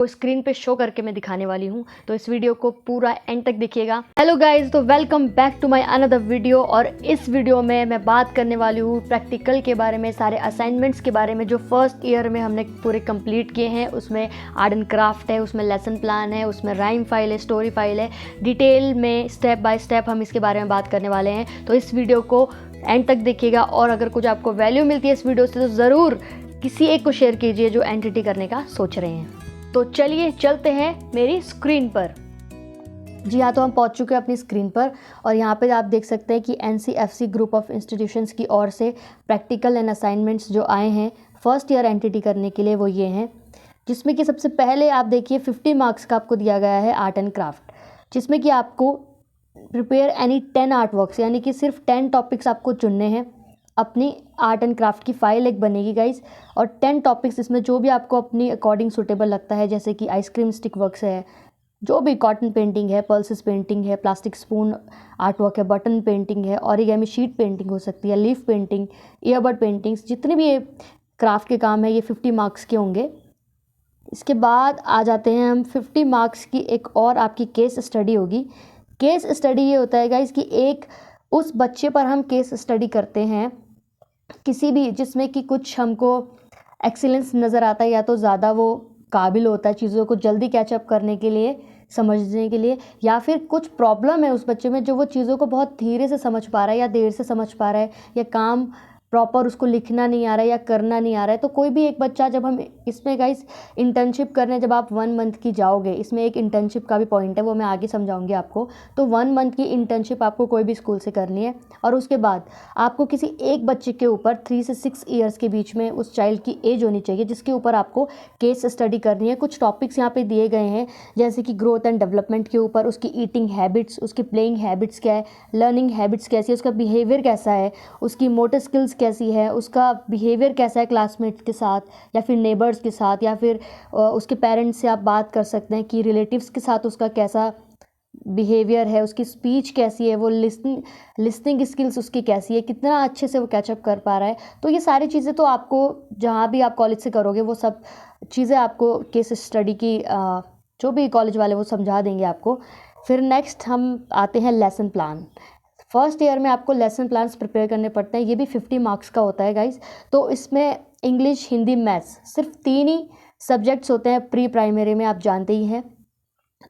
को स्क्रीन पे शो करके मैं दिखाने वाली हूँ, तो इस वीडियो को पूरा एंड तक देखिएगा। हेलो गाइस, तो welcome back to my another video. और इस वीडियो में मैं बात करने वाली हूँ प्रैक्टिकल के बारे में, सारे असाइनमेंट्स के बारे में जो फर्स्ट ईयर में हमने पूरे कंप्लीट किए हैं। उसमें आर्ट एंड क्राफ्ट है, उसमें लेसन प्लान है, उसमें राइम फाइल है, स्टोरी फाइल है। डिटेल में स्टेप बाय स्टेप हम इसके बारे में बात करने वाले हैं, तो इस वीडियो को एंड तक देखिएगा। और अगर कुछ आपको वैल्यू मिलती है इस वीडियो से तो ज़रूर किसी एक को शेयर कीजिए जो एंटिटी करने का सोच रहे हैं। तो चलिए चलते हैं मेरी स्क्रीन पर। जी हाँ, तो हम पहुंच चुके हैं अपनी स्क्रीन पर और यहाँ पे आप देख सकते हैं कि NCFC ग्रुप ऑफ इंस्टीट्यूशंस की ओर से प्रैक्टिकल एंड असाइनमेंट्स जो आए हैं फर्स्ट ईयर एंटिटी करने के लिए वो ये हैं, जिसमें कि सबसे पहले आप देखिए 50 मार्क्स का आपको दिया गया है आर्ट एंड क्राफ्ट, जिसमें कि आपको प्रिपेयर एनी 10 आर्ट वर्क्स, यानी कि सिर्फ 10 टॉपिक्स आपको चुनने हैं। अपनी आर्ट एंड क्राफ्ट की फ़ाइल एक बनेगी गाइज, और 10 टॉपिक्स इसमें जो भी आपको अपनी अकॉर्डिंग सूटेबल लगता है, जैसे कि आइसक्रीम स्टिक वर्क्स है, जो भी कॉटन पेंटिंग है, पल्सेस पेंटिंग है, प्लास्टिक स्पून आर्ट वर्क है, बटन पेंटिंग है, ओरिगेमी शीट पेंटिंग हो सकती है, लीफ पेंटिंग, ईयरबड पेंटिंग्स, जितने भी ये क्राफ्ट के काम है ये 50 मार्क्स के होंगे। इसके बाद आ जाते हैं हम 50 मार्क्स की एक और आपकी केस स्टडी होगी। केस स्टडी ये होता है गाइज कि एक उस बच्चे पर हम केस स्टडी करते हैं किसी भी, जिसमें कि कुछ हमको एक्सीलेंस नज़र आता है, या तो ज़्यादा वो काबिल होता है चीज़ों को जल्दी कैचअप करने के लिए, समझने के लिए, या फिर कुछ प्रॉब्लम है उस बच्चे में जो वो चीज़ों को बहुत धीरे से समझ पा रहा है या देर से समझ पा रहा है, या काम प्रॉपर उसको लिखना नहीं आ रहा है या करना नहीं आ रहा है। तो कोई भी एक बच्चा, जब हम इसमें गाइस इंटर्नशिप करने जब आप 1 मंथ की जाओगे, इसमें एक इंटर्नशिप का भी पॉइंट है, वो मैं आगे समझाऊंगी आपको। तो 1 मंथ की इंटर्नशिप आपको कोई भी स्कूल से करनी है, और उसके बाद आपको किसी एक बच्चे के ऊपर 3 से 6 ईयर्स के बीच में उस चाइल्ड की एज होनी चाहिए, जिसके ऊपर आपको केस स्टडी करनी है। कुछ टॉपिक्स यहाँ पे दिए गए हैं, जैसे कि ग्रोथ एंड डेवलपमेंट के ऊपर, उसकी ईटिंग हैबिट्स, उसकी प्लेइंग हैबिट्स क्या है, लर्निंग हैबिट्स कैसी है, उसका बिहेवियर कैसा है, उसकी मोटर स्किल्स कैसी है, उसका बिहेवियर कैसा है क्लासमेट्स के साथ या फिर नेबर्स के साथ, या फिर उसके पेरेंट्स से आप बात कर सकते हैं कि रिलेटिव्स के साथ उसका कैसा बिहेवियर है, उसकी स्पीच कैसी है, वो लिसनिंग स्किल्स उसकी कैसी है, कितना अच्छे से वो कैचअप कर पा रहा है। तो ये सारी चीज़ें तो आपको जहाँ भी आप कॉलेज से करोगे वो सब चीज़ें आपको केस स्टडी की जो भी कॉलेज वाले वो समझा देंगे आपको। फिर नेक्स्ट हम आते हैं लेसन प्लान। फर्स्ट ईयर में आपको लेसन प्लान्स प्रिपेयर करने पड़ते हैं, ये भी 50 मार्क्स का होता है गाइज। तो इसमें इंग्लिश, हिंदी, मैथ्स, सिर्फ 3 ही सब्जेक्ट्स होते हैं प्री प्राइमरी में, आप जानते ही हैं।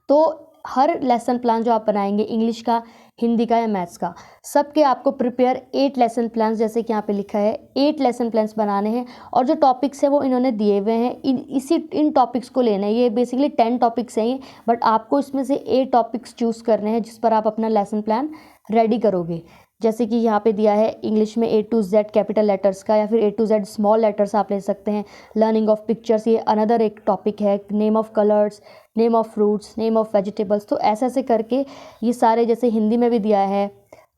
तो हर लेसन प्लान जो आप बनाएंगे, इंग्लिश का, हिंदी का या मैथ्स का, सबके आपको प्रिपेयर 8 लेसन प्लान्स, जैसे कि यहाँ पे लिखा है 8 लेसन प्लान्स बनाने हैं। और जो टॉपिक्स है वो इन्होंने दिए हुए हैं, इन टॉपिक्स को लेना है। ये बेसिकली 10 टॉपिक्स हैं, बट आपको इसमें से 8 टॉपिक्स चूज़ करने हैं जिस पर आप अपना लेसन प्लान रेडी करोगे। जैसे कि यहाँ पे दिया है इंग्लिश में A to Z capital letters का, या फिर A to Z small letters आप ले सकते हैं। लर्निंग ऑफ पिक्चर्स, ये अनदर एक टॉपिक है। Name of colours, name of fruits, name of vegetables. तो ऐसे ऐसे करके ये सारे, जैसे हिंदी में भी दिया है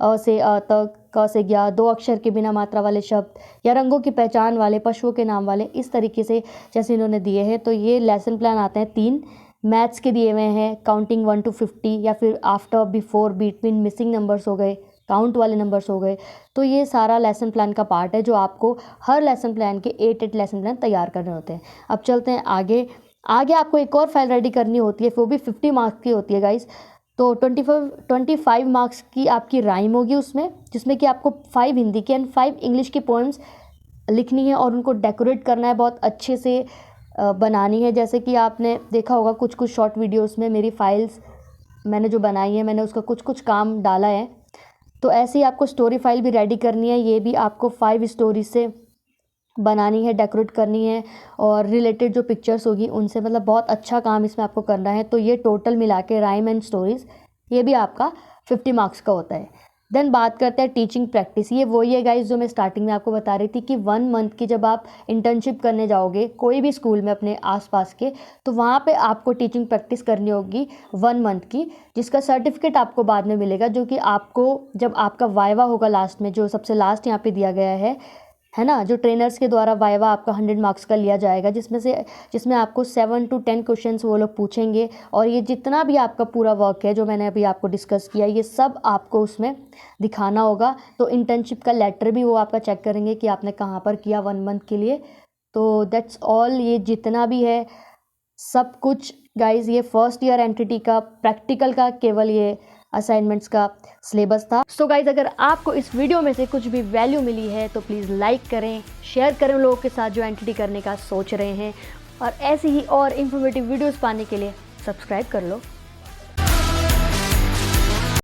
अ से अ तक, क से ज्ञ, 2 अक्षर के बिना मात्रा वाले शब्द, या रंगों की पहचान वाले, पशुओं के नाम वाले, इस तरीके से जैसे इन्होंने दिए हैं। तो ये लेसन प्लान आते हैं 3। मैथ्स के दिए हुए हैं काउंटिंग 1 to 50, या फिर after, before, between, missing numbers हो गए, काउंट वाले नंबर्स हो गए। तो ये सारा लेसन प्लान का पार्ट है जो आपको हर लेसन प्लान के 8 लेसन प्लान तैयार करने होते हैं। अब चलते हैं आगे। आपको एक और फाइल रेडी करनी होती है, वो भी 50 मार्क्स की होती है गाइज। तो 25 मार्क्स की आपकी राइम होगी उसमें, जिसमें कि आपको 5 हिंदी की एंड 5 इंग्लिश की पोएम्स लिखनी है, और उनको डेकोरेट करना है, बहुत अच्छे से बनानी है। जैसे कि आपने देखा होगा कुछ कुछ शॉर्ट वीडियोस में मेरी फाइल्स मैंने जो बनाई है, मैंने उसका कुछ कुछ काम डाला है। तो ऐसे ही आपको स्टोरी फाइल भी रेडी करनी है, ये भी आपको 5 स्टोरी से बनानी है, डेकोरेट करनी है, और रिलेटेड जो पिक्चर्स होगी उनसे, मतलब बहुत अच्छा काम इसमें आपको करना है। तो ये टोटल मिला के राइम एंड स्टोरीज़, ये भी आपका 50 मार्क्स का होता है। देन बात करते हैं टीचिंग प्रैक्टिस। ये वही है गाइज जो मैं स्टार्टिंग में आपको बता रही थी कि 1 मंथ की जब आप इंटर्नशिप करने जाओगे कोई भी स्कूल में अपने आसपास के, तो वहाँ पे आपको टीचिंग प्रैक्टिस करनी होगी 1 मंथ की, जिसका सर्टिफिकेट आपको बाद में मिलेगा, जो कि आपको जब आपका वाइवा होगा लास्ट में, जो सबसे लास्ट यहाँ पे दिया गया है ना, जो ट्रेनर्स के द्वारा वाइवा आपका 100 मार्क्स का लिया जाएगा, जिसमें आपको 7 to 10 क्वेश्चंस वो लोग पूछेंगे। और ये जितना भी आपका पूरा वर्क है जो मैंने अभी आपको डिस्कस किया, ये सब आपको उसमें दिखाना होगा। तो इंटर्नशिप का लेटर भी वो आपका चेक करेंगे कि आपने कहाँ पर किया 1 मंथ के लिए। तो दैट्स ऑल। ये जितना भी है सब कुछ गाइज ये फर्स्ट ईयर एंटिटी का प्रैक्टिकल का केवल ये असाइनमेंट्स का सिलेबस था। सो गाइज अगर आपको इस वीडियो में से कुछ भी वैल्यू मिली है तो प्लीज़ लाइक करें, शेयर करें लोगों के साथ जो एंटिटी करने का सोच रहे हैं, और ऐसी ही और इन्फॉर्मेटिव वीडियोस पाने के लिए सब्सक्राइब कर लो।